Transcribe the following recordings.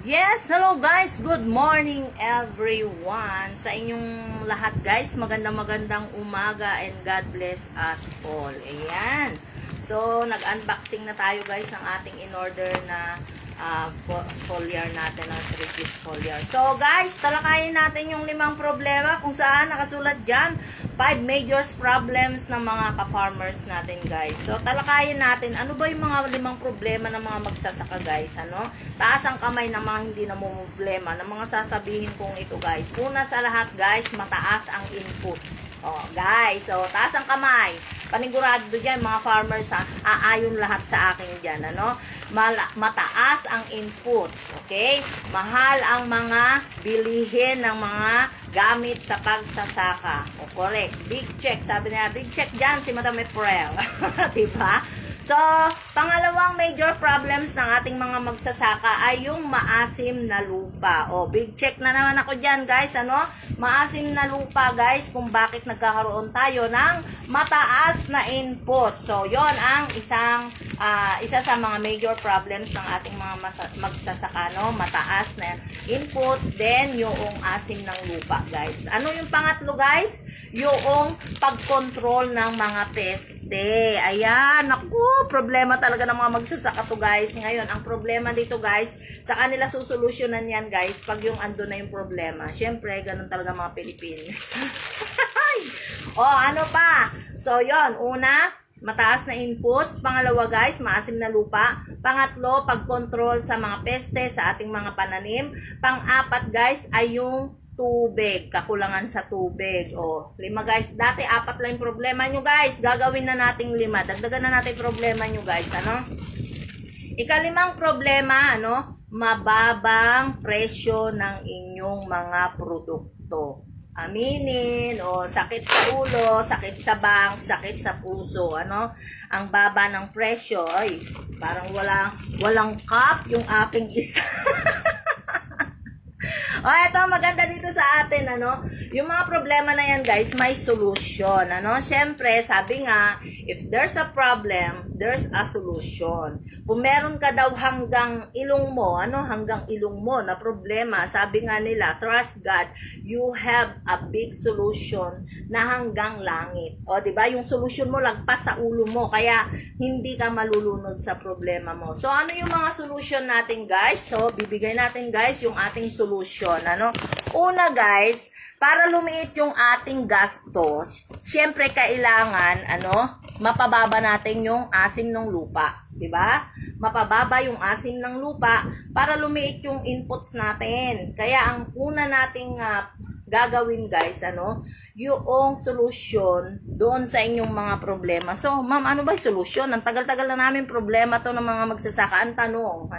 Yes, hello guys. Good morning everyone. Sa inyong lahat guys, magandang umaga and God bless us all. Ayan. So, nag-unboxing na tayo guys ng ating in-order na foliar natin, ng 3-piece foliar. So guys, talakayin natin yung 5 problema kung saan nakasulat dyan 5 major problems ng mga ka-farmers natin guys. So talakayin natin, ano ba yung mga 5 problema ng mga magsasaka guys, ano? Taas ang kamay ng mga hindi namumblema ng mga sasabihin kong ito guys. Una sa lahat guys, mataas ang inputs. Oh, guys, so taas ang kamay. Panigurado dyan, mga farmers, ha, aayon lahat sa akin dyan, ano? Mataas ang inputs, okay? Mahal ang mga bilihin ng mga gamit sa pagsasaka. O, correct. Big check, sabi niya, big check dyan si Madam April. Diba? So, pangalawang major problems ng ating mga magsasaka ay yung maasim na lupa. O, big check na naman ako dyan, guys, ano? Maasim na lupa, guys, kung bakit nagkakaroon tayo ng mataas na input. So, yon ang isa sa mga major problems ng ating mga magsasaka, no? Mataas na inputs, then yung asim ng lupa, guys. Ano yung pangatlo, guys? Yung pag-control ng mga peste. Ayan, naku, problema talaga ng mga magsasaka to, guys. Ngayon, ang problema dito, guys, sa kanila susolusyonan yan, guys, pag yung ando na yung problema. Siyempre, ganun talaga mga Pilipinas. O, ano pa? So, yon, una, mataas na inputs. Pangalawa guys, maasim na lupa. Pangatlo, pag-control sa mga peste sa ating mga pananim. Pang-apat guys ay yung tubig, kakulangan sa tubig. O, 5 guys. Dati 4 lang yung problema nyo guys. Gagawin na nating 5. Dagdagan na natin problema nyo guys. Ano? Ika-5 problema, ano? Mababang presyo ng inyong mga produkto. Aminin, o sakit sa ulo, sakit sa bank, sakit sa puso, ano? Ang baba ng presyo, ay, parang walang cup yung aking isa. O, eto, maganda dito sa atin, ano? Yung mga problema na yan, guys, may solution, ano? Siyempre, sabi nga, if there's a problem, there's a solution. Kung meron ka daw hanggang ilong mo, ano? Hanggang ilong mo na problema, sabi nga nila, trust God, you have a big solution na hanggang langit. O, diba? Yung solution mo, lagpas sa ulo mo, kaya hindi ka malulunod sa problema mo. So, ano yung mga solution natin, guys? So, bibigay natin, guys, yung ating solution. Ano? Una guys, para lumiit yung ating gastos, siyempre kailangan mapababa natin yung asim ng lupa, 'di ba? Mapababa yung asim ng lupa para lumiit yung inputs natin. Kaya ang una nating gagawin guys, yung solution doon sa inyong mga problema. So, ma'am, ano ba yung solution? Ang tagal-tagal na namin problema to ng mga magsasaka. Ang tanong,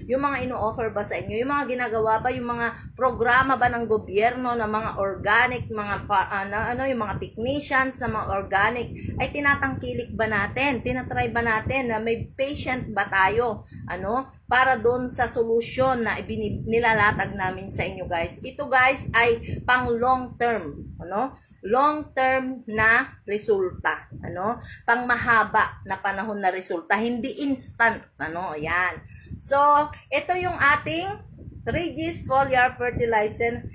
yung mga ino-offer ba sa inyo? Yung mga ginagawa ba? Yung mga programa ba ng gobyerno na mga organic, yung mga technicians na mga organic, ay tinatangkilik ba natin? Tinatry ba natin na may patient ba tayo? Para doon sa solution na nilalatag namin sa inyo guys. Ito guys ay pang long term, long term na resulta, pang mahaba na panahon na resulta, hindi instant, ayan. So, ito yung ating 3G's foliar fertilizer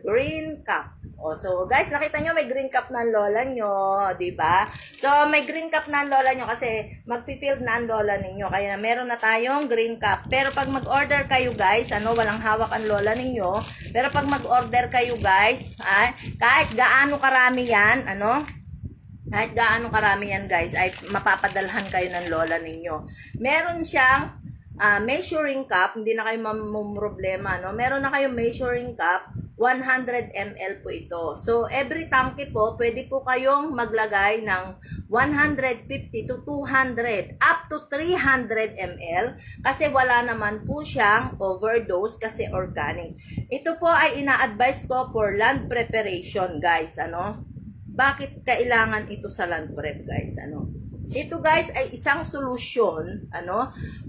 green cup. O, so guys, nakita nyo may green cup na ang lola nyo, diba? So, may green cup na ang lola nyo kasi magpifield na ang lola ninyo. Kaya meron na tayong green cup. Pero pag mag-order kayo guys, walang hawak ang lola ninyo. Pero pag mag-order kayo guys, kahit gaano karami yan, kahit gaano karami yan guys, ay mapapadalhan kayo ng lola ninyo. Meron siyang measuring cup, hindi na kayo problema, meron na kayong measuring cup, 100 ml po ito. So, every tanke po, pwede po kayong maglagay ng 150 to 200, up to 300 ml, kasi wala naman po siyang overdose kasi organic. Ito po ay ina-advise ko for land preparation, guys, Bakit kailangan ito sa land prep, guys, Ito guys ay isang solusyon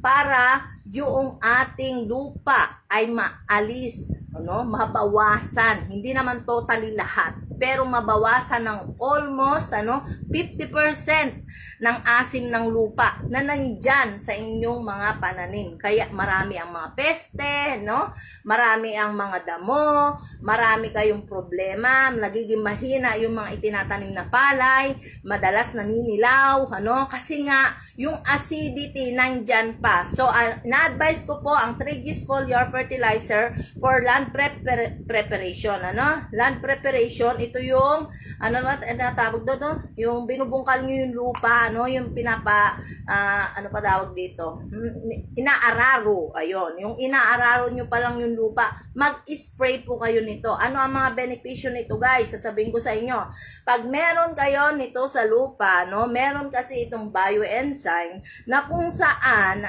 para yung ating lupa ay maalis, mabawasan, hindi naman totally lahat. pero mabawasan ng almost 50% ng asim ng lupa na nandyan sa inyong mga pananim. Kaya marami ang mga peste, no? Marami ang mga damo, marami kayong problema, nagiging mahina yung mga itinatanim na palay, madalas naninilaw, kasi nga yung acidity nandyan pa. So, na-advise ko po ang 3G's foliar fertilizer for land preparation, Land preparation, ito yung, tawag doon, yung binubungkal nyo yung lupa, yung pa tawag dito? Inaararo, ayun. Yung inaararo nyo pa lang yung lupa, mag-spray po kayo nito. Ano ang mga benepisyo nito, guys? Sasabihin ko sa inyo. Pag meron kayo nito sa lupa, meron kasi itong bioenzyme na kung saan,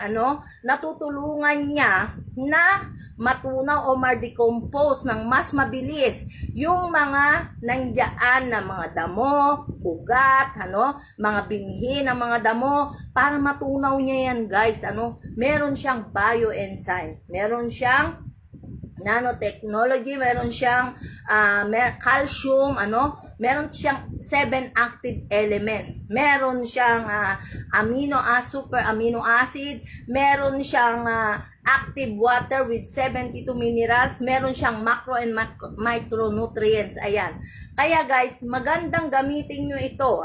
natutulungan niya na matunaw o ma-decompose ng mas mabilis yung mga nandiyan na mga damo, ugat, mga binhi ng mga damo, para matunaw niya yan, guys. Meron siyang bioenzyme, meron siyang nanotechnology, meron siyang calcium, meron siyang 7 active element, meron siyang super amino acid, meron siyang active water with 72 minerals, meron siyang macro and micronutrients, ayan. Kaya guys, magandang gamitin nyo ito,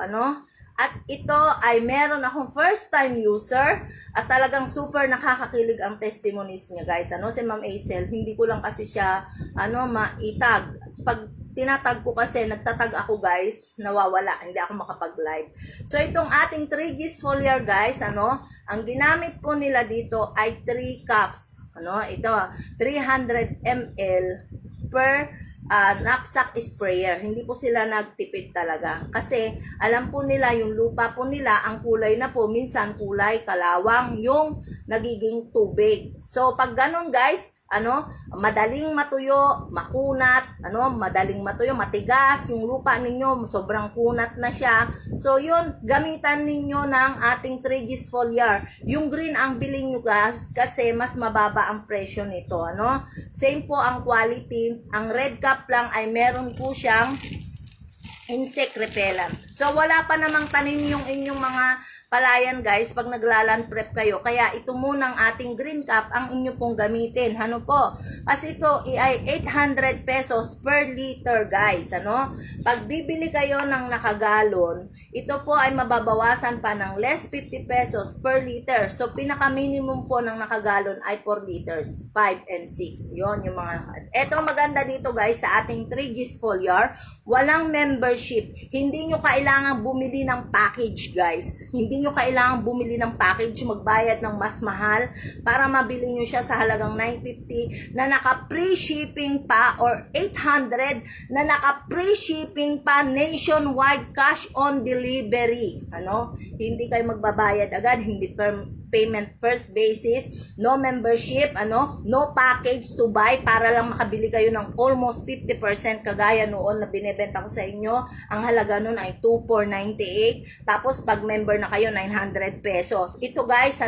At ito ay meron akong first time user at talagang super nakakakilig ang testimonies niya, guys. Si Ma'am Aisel, hindi ko lang kasi siya maitag. Pag tinatag ko kasi, nagtatag ako, guys, nawawala, hindi ako makapag-live. So itong ating 3G's foliar, guys, ang ginamit po nila dito ay 3 cups. Ito 300 ml per knapsack sprayer. Hindi po sila nagtipid talaga. Kasi alam po nila, yung lupa po nila, ang kulay na po, minsan kulay kalawang yung nagiging tubig. So pag ganun, guys, madaling matuyo, makunat, madaling matuyo, matigas, yung lupa ninyo, sobrang kunat na siya. So, yun, gamitan ninyo ng ating 3G's foliar. Yung green ang bilhin nyo, guys, kasi mas mababa ang presyo nito, Same po ang quality. Ang red cap lang ay meron po siyang insect repellent. So, wala pa namang tanim yung inyong mga palayan, guys, pag naglaland prep kayo. Kaya ito munang ating green cap ang inyo pong gamitin. Po? Kasi ito ay 800 pesos per liter, guys. Pag bibili kayo ng nakagalon, ito po ay mababawasan pa ng less 50 pesos per liter. So, pinaka-minimum po ng nakagalon ay 4 liters, 5 and 6. Yon yung mga... Ito maganda dito, guys, sa ating 3G's foliar, walang membership. Hindi nyo kailangan bumili ng package, guys. Hindi nyo kailangan bumili ng package, magbayad ng mas mahal para mabili nyo siya sa halagang 950 na naka-free shipping pa, or 800 na naka-free shipping pa, nationwide cash on delivery. Hindi kayo magbabayad agad, hindi payment first basis, no membership, no package to buy para lang makabili kayo ng almost 50%, kagaya noon na binebenta ko sa inyo. Ang halaga noon ay 2,498. Tapos pag member na kayo, 900 pesos. Ito, guys,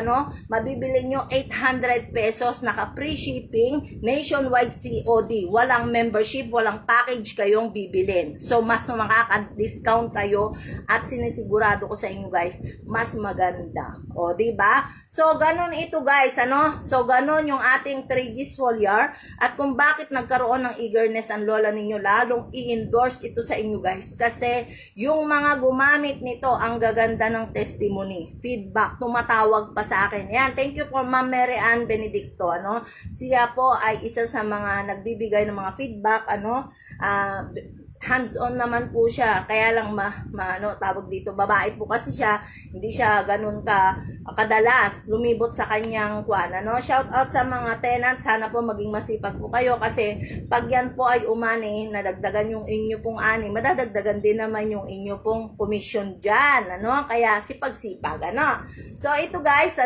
mabibili nyo 800 pesos, naka-free shipping, nationwide COD. Walang membership, walang package kayong bibilin. So, mas makaka-discount kayo at sinisigurado ko sa inyo, guys, mas maganda. O, diba? So, ganun ito, guys, So, ganun yung ating 3G's foliar. At kung bakit nagkaroon ng eagerness ang lola ninyo, lalong i-endorse ito sa inyo, guys. Kasi, yung mga gumamit nito, ang gaganda ng testimony, feedback, tumatawag pa sa akin. Yan, thank you for Ma'am Mary Ann Benedicto, Siya po ay isa sa mga nagbibigay ng mga feedback, hands-on naman po siya, kaya lang tawag dito, babae po kasi siya, hindi siya ganun kadalas lumibot sa kanyang shout out sa mga tenants, sana po maging masipag po kayo, kasi pag yan po ay umani, nadagdagan yung inyo pong ani, madadagdagan din naman yung inyo pong commission dyan, kaya sipag-sipag, So ito, guys,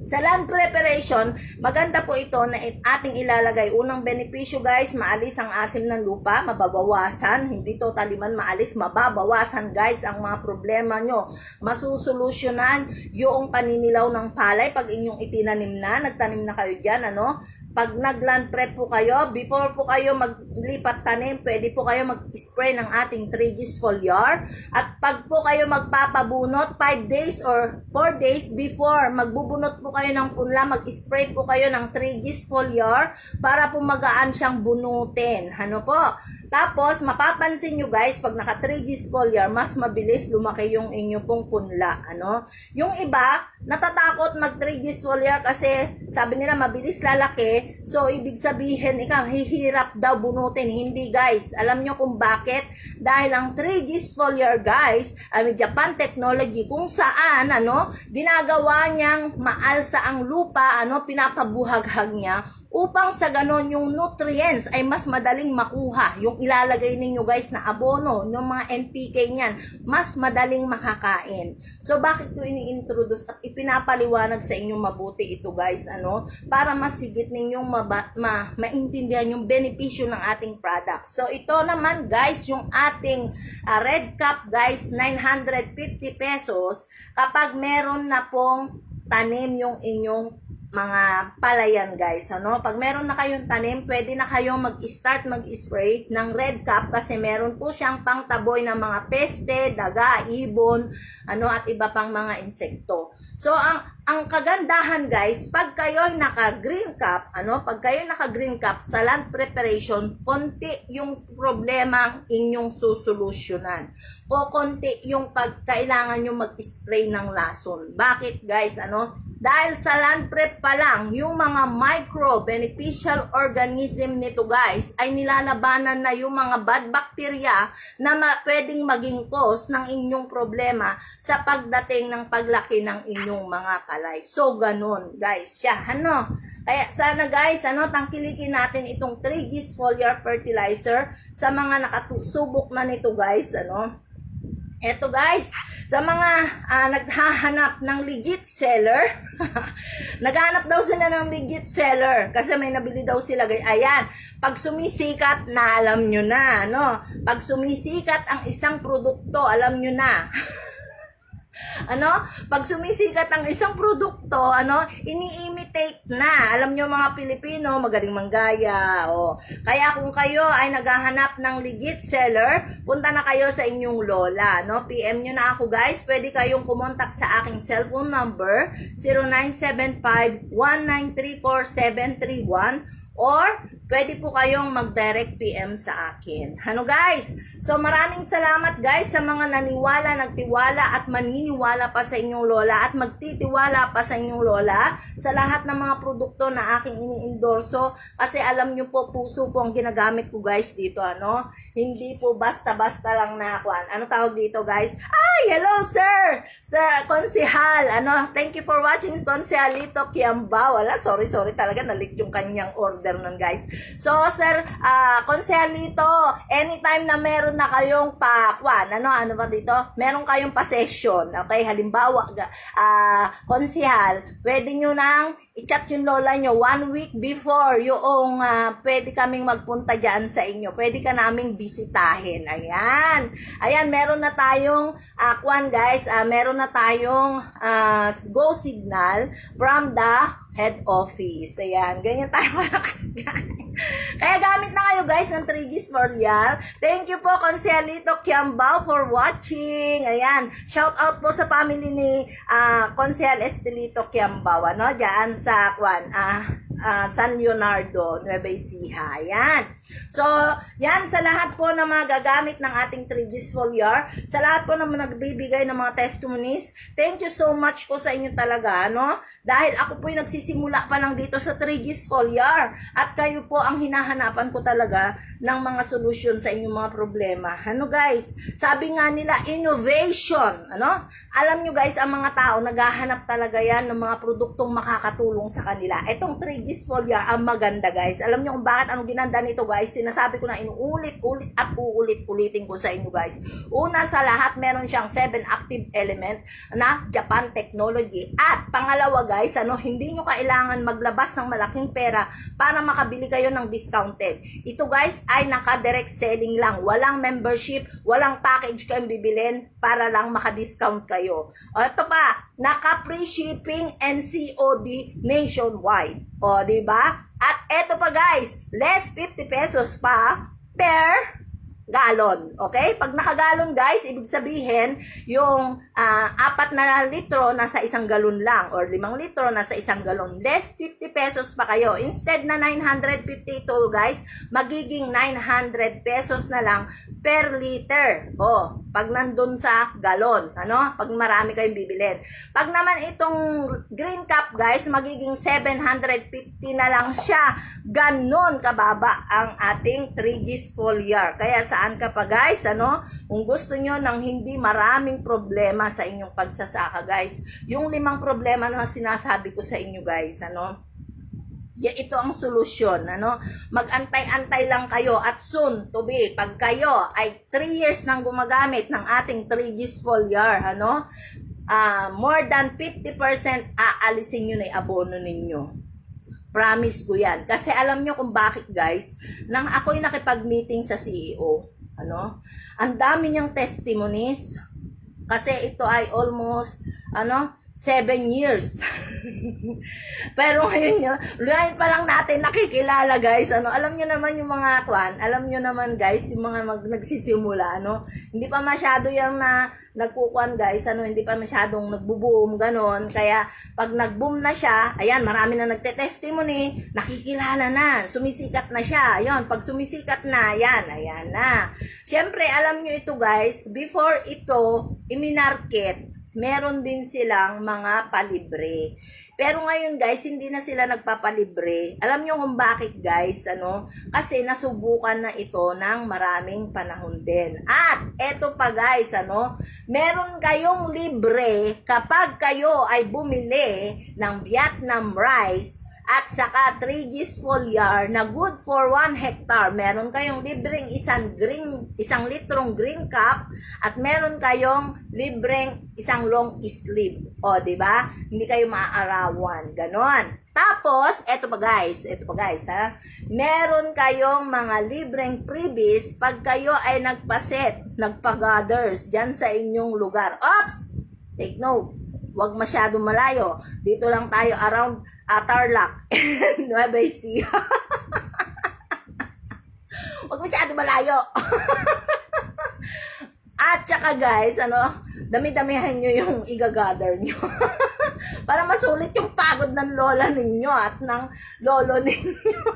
Sa land preparation, maganda po ito na ating ilalagay. Unang benepisyo guys, maalis ang asim ng lupa, mababawasan, hindi totally man maalis, mababawasan guys ang mga problema nyo. Masusolusyonan yung paninilaw ng palay pag inyong itinanim na, nagtanim na kayo dyan, ano? Pag nag-land prep po kayo, before po kayo maglipat tanim, pwede po kayo mag-spray ng ating 3G's foliar. At pag po kayo magpapabunot, 5 days or 4 days before, magbubunot po kayo ng punla, mag-spray po kayo ng 3G's foliar para po magaan siyang bunutin. Ano po? Tapos, mapapansin nyo guys, pag naka 3G's foliar, mas mabilis lumaki yung inyo pong punla. Ano? Yung iba, natatakot mag 3G's foliar kasi sabi nila mabilis lalaki. So, ibig sabihin, ikaw, hihirap daw bunutin. Hindi guys. Alam nyo kung bakit? Dahil ang 3G's foliar guys, ay Japan technology kung saan, ano, ginagawa niyang maalsa ang lupa, ano, pinapabuhaghag niya upang sa ganon yung nutrients ay mas madaling makuha. Yung ilalagay ninyo guys na abono, yung mga NPK niyan, mas madaling makakain. So bakit ko ini-introduce at ipinapaliwanag sa inyo mabuti ito guys, ano? Para masigit ninyong maintindihan yung benepisyo ng ating product. So ito naman guys, yung ating red cap guys, 950 pesos kapag meron na pong tanim yung inyong mga palayan guys, ano? Pag meron na kayong tanim, pwede na kayong mag-start mag-spray ng red cap kasi meron po siyang pangtaboy ng mga peste, daga, ibon, ano, at iba pang mga insekto. So, ang kagandahan guys, pag kayo'y naka-green cap, ano, pag kayo'y naka-green cap sa land preparation, konti yung problema ang inyong susolusyonan. O konti yung pagkailangan nyo mag-spray ng lason. Bakit guys, ano? Dahil sa land prep pa lang, yung mga micro beneficial organism nito guys, ay nilalabanan na yung mga bad bacteria na pwedeng maging cause ng inyong problema sa pagdating ng paglaki ng inyong mga palay. So, ganun guys siya, ano? Kaya sana guys, ano, tangkilikin natin itong 3G's foliar fertilizer sa mga nakasubok na nito guys, ano? Eto guys, sa mga naghahanap ng legit seller, naghahanap daw sila ng legit seller kasi may nabili daw sila guys. Ayan, pag sumisikat na alam nyo na, no? Pag sumisikat ang isang produkto, alam nyo na. Ano? Pag sumisikat ang isang produkto, ano, ini-imitate na. Alam nyo mga Pilipino, magaling manggaya. O. Kaya kung kayo ay naghahanap ng legit seller, punta na kayo sa inyong lola. No? PM nyo na ako guys. Pwede kayong kumontak sa aking cellphone number 0975-1934-731 or pwede po kayong mag-direct PM sa akin. Ano guys? So maraming salamat guys sa mga naniwala, nagtiwala at maniniwala pa sa inyong lola at magtitiwala pa sa inyong lola sa lahat ng mga produkto na aking ini-endorso kasi alam nyo po, puso po ang ginagamit ko guys dito, ano? Hindi po basta-basta lang na ano tawag dito guys? Ay, hello sir! Sir Konsehal, ano? Thank you for watching Konsehalito Kiambao. Wala, sorry talaga, nalit yung kanyang order nun guys. So, sir, Konsehalito, anytime na meron na kayong ano ba dito? Meron kayong pa-session, okay? Halimbawa, Konsehal, pwede nyo nang i-chat yung lola nyo 1 week before yung pwede kaming magpunta dyan sa inyo. Pwede ka naming bisitahin. Ayan. Ayan, meron na tayong, guys, meron na tayong go signal from the head office. Ayan, ganyan tayo malakas guys. Kaya gamit na kayo guys ng 3G's foliar. Thank you po Konsehalito Kiambao for watching. Ayan, shout out po sa family ni Konsehal Estelito Kiambao, ano, dyan sa San Leonardo, Nueva Ecija. Ayan. So, yan sa lahat po ng mga gagamit ng ating 3G's foliar, sa lahat po ng nagbibigay ng mga testimonies, thank you so much po sa inyo talaga, ano? Dahil ako po yung nagsisimula pa lang dito sa 3G's foliar at kayo po ang hinahanapan ko talaga ng mga solusyon sa inyong mga problema. Ano guys, sabi nga nila, innovation. Ano? Alam nyo guys, ang mga tao, naghahanap talaga yan ng mga produktong makakatulong sa kanila. Itong 3G's Foliar, ang maganda guys. Alam nyo kung bakit ang ginanda nito guys, sinasabi ko na inuulit-ulit at uulit-ulitin ko sa inyo guys. Una sa lahat, meron siyang 7 active element na Japan technology. At pangalawa guys, hindi nyo kailangan maglabas ng malaking pera para makabili kayo ng discounted. Ito guys ay naka-direct selling lang. Walang membership, walang package kayong bibilin para lang maka-discount kayo. O ito pa, naka-free shipping and COD nationwide. O, diba? At ito pa guys, less 50 pesos pa per galon. Okay? Pag nakagalon guys, ibig sabihin, yung 4 na litro nasa 1 galon lang or 5 litro nasa 1 galon. Less 50 pesos pa kayo. Instead na 952 guys, magiging 900 pesos na lang per liter. O, pag nandun sa galon. Ano? Pag marami kayong bibilin. Pag naman itong green cup guys, magiging 750 na lang siya. Ganon kababa ang ating 3G's Foliar. Kaya saan ka pa guys, kung gusto nyo ng hindi maraming problema sa inyong pagsasaka guys, yung 5 problema na sinasabi ko sa inyo guys, ito ang solusyon, mag-antay-antay lang kayo at soon to be, pag kayo ay 3 years nang gumagamit ng ating 3G's Foliar, more than 50% aalisin nyo na yung abono ninyo. Promise ko yan. Kasi alam nyo kung bakit guys, nang ako'y nakipag-meeting sa CEO, ang dami niyang testimonies, kasi ito ay almost, 7 years. Pero ngayon pa lang natin nakikilala guys, alam nyo naman yung mga alam nyo naman guys, yung mga nagsisimula, hindi pa masyado yung nagkukuan guys, hindi pa masyadong nagbo-boom, ganon. Kaya pag nag-boom na siya, ayan, marami na nagte-testimony, nakikilala na, sumisikat na siya, ayan, pag sumisikat na, ayan na. Siyempre, alam nyo ito guys, before ito, iminarket, meron din silang mga palibre. Pero ngayon guys, hindi na sila nagpapalibre. Alam nyo kung bakit guys, kasi nasubukan na ito ng maraming panahon din. At eto pa guys, meron kayong libre kapag kayo ay bumili ng Vietnam rice at saka 3G's Foliar na good for 1 hectare. Meron kayong libreng isang litrong green cup at meron kayong libreng isang long sleeve. O, di ba? Hindi kayo maaarawan. Ganon. Tapos, eto pa guys, meron kayong mga libreng freebies pag kayo ay nagpaset, nagpa-gathers dyan sa inyong lugar. Oops! Take note. Huwag masyadong malayo. Dito lang tayo around Tarlac, Nueva Ecija. Huwag masyado malayo. At saka guys, dami-damihan nyo yung igagather nyo. Para masulit yung pagod ng lola ninyo at ng lolo ninyo.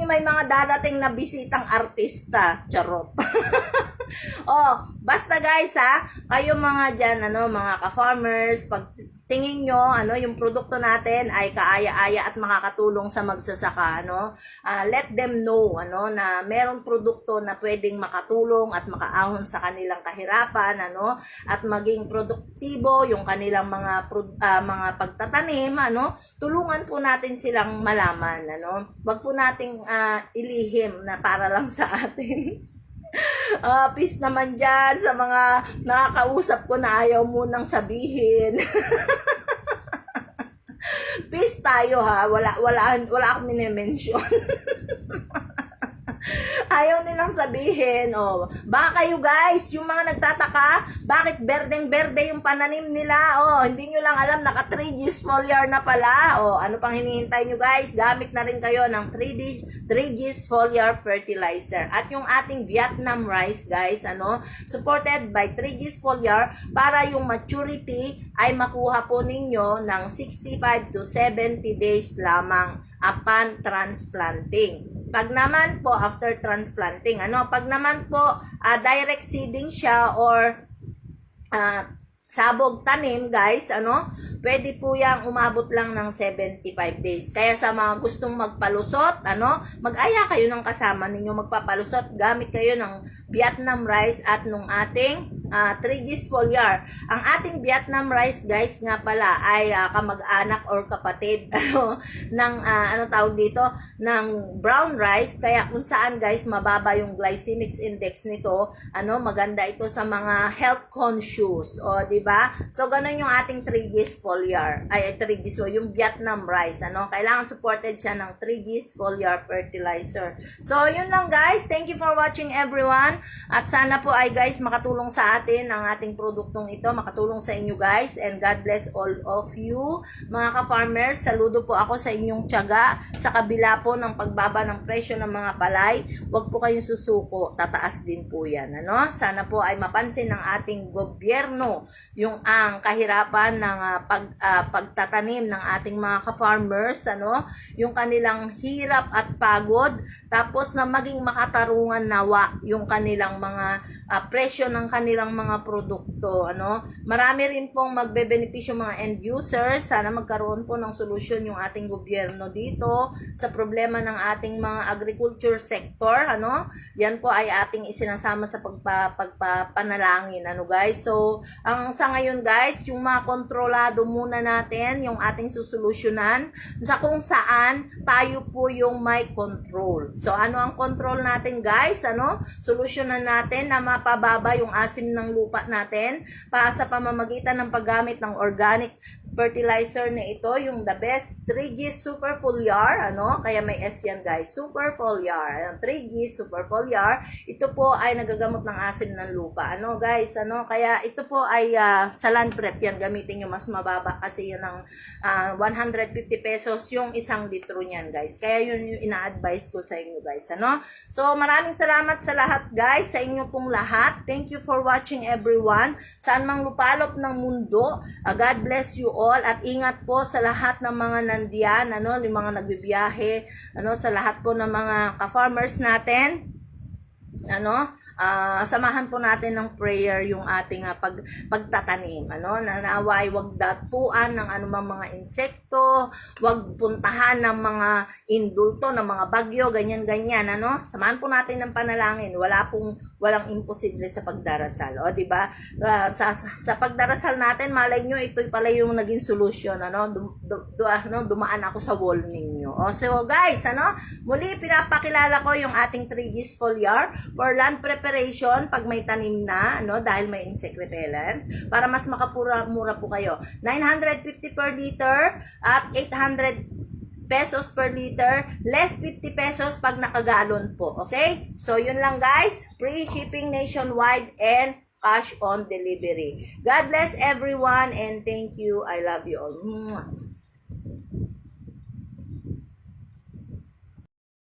May mga dadating na bisitang artista. Charot. Basta guys kayo mga dyan, mga ka-farmers, pag tingin nyo, yung produkto natin ay kaaya-aya at makakatulong sa magsasaka, let them know, na merong produkto na pwedeng makatulong at makaahon sa kanilang kahirapan, at maging produktibo yung kanilang mga pagtatanim, tulungan po natin silang malaman, wag po nating ilihim na para lang sa atin. Peace naman dyan sa mga nakakausap ko na ayaw munang sabihin. Peace tayo wala akong minimension. Ayaw nilang sabihin, baka kayo guys, yung mga nagtataka, bakit berdeng-berde yung pananim nila, hindi nyo lang alam, naka 3G's Foliar na pala, ano pang hinihintay nyo guys, gamit na rin kayo ng 3G's Foliar fertilizer, at yung ating Vietnam rice guys, supported by 3G's Foliar, para yung maturity ay makuha po ninyo ng 65 to 70 days lamang upon transplanting. Pag naman po after transplanting, pag naman po direct seeding siya or sabog tanim, guys, pwede po yang umabot lang ng 75 days. Kaya sa mga gustong magpalusot, mag-aya kayo ng kasama ninyo magpapalusot. Gamit kayo ng Vietnam rice at nung ating 3G's foliar. Ang ating Vietnam rice, guys, nga pala ay kamag-anak or kapatid ng tawag dito, ng brown rice. Kaya kung saan, guys, mababa yung glycemic index nito, maganda ito sa mga health conscious, o di ba? So ganun yung ating 3G's foliar, ay 3G's, so yung Vietnam rice, kailangan supported siya ng 3G's foliar fertilizer. So yun lang, guys, thank you for watching, everyone, at sana po ay, guys, makatulong sa atin ang ating produktong ito, makatulong sa inyo, guys, and God bless all of you, mga ka-farmers. Saludo po ako sa inyong tiyaga sa kabila po ng pagbaba ng presyo ng mga palay. Huwag po kayong susuko, tataas din po yan, sana po ay mapansin ng ating gobyerno yung ang kahirapan ng pagtatanim ng ating mga ka-farmers, yung kanilang hirap at pagod, tapos na maging makatarungan nawa yung kanilang mga presyo ng kanilang mga produkto, Marami rin pong magbebenepisyo mga end users. Sana magkaroon po ng solusyon yung ating gobyerno dito sa problema ng ating mga agriculture sector, Yan po ay ating isinasama sa pagpapanalangin, guys. So, sa ngayon, guys, yung mga kontrolado muna natin, yung ating susolusyonan sa kung saan tayo po yung may control. So, ano ang control natin, guys? Solusyonan natin na mapababa yung asim ng lupa natin sa pamamagitan ng paggamit ng organic fertilizer na ito, yung the best 3G Super Foliar, kaya may S yan, guys, Super Foliar, 3G Super Foliar. Ito po ay nagagamot ng asim ng lupa, guys, kaya ito po ay sa land prep yan, gamitin nyo, mas mababa kasi yun ng 150 pesos yung isang litro niyan, guys, kaya yun yung ina-advise ko sa inyo, guys, So, maraming salamat sa lahat, guys, sa inyo pong lahat. Thank you for watching, everyone, saan mang lupalop ng mundo. God bless you all, at ingat po sa lahat ng mga nandiyan, yung mga nagbibiyahe, sa lahat po ng mga ka-farmers natin. Samahan po natin ng prayer yung ating pagtatanim, nanawa ay wag dapuan ng anumang mga insekto, wag puntahan ng mga indulto, ng mga bagyo, ganyan, samahan po natin ng panalangin. Walang imposible sa pagdarasal, di ba? Sa pagdarasal natin, malay nyo, ito pala yung naging solusyon, dumaan ako sa wall ninyo. So guys, muli pinapakilala ko yung ating 3G's foliar for land preparation pag may tanim na, dahil may insect repellent, para mas makapura-mura po kayo. 950 per liter at 800 pesos per liter, less 50 pesos pag nakagalon po, okay? So yun lang, guys, free shipping nationwide and cash on delivery. God bless everyone and thank you. I love you all.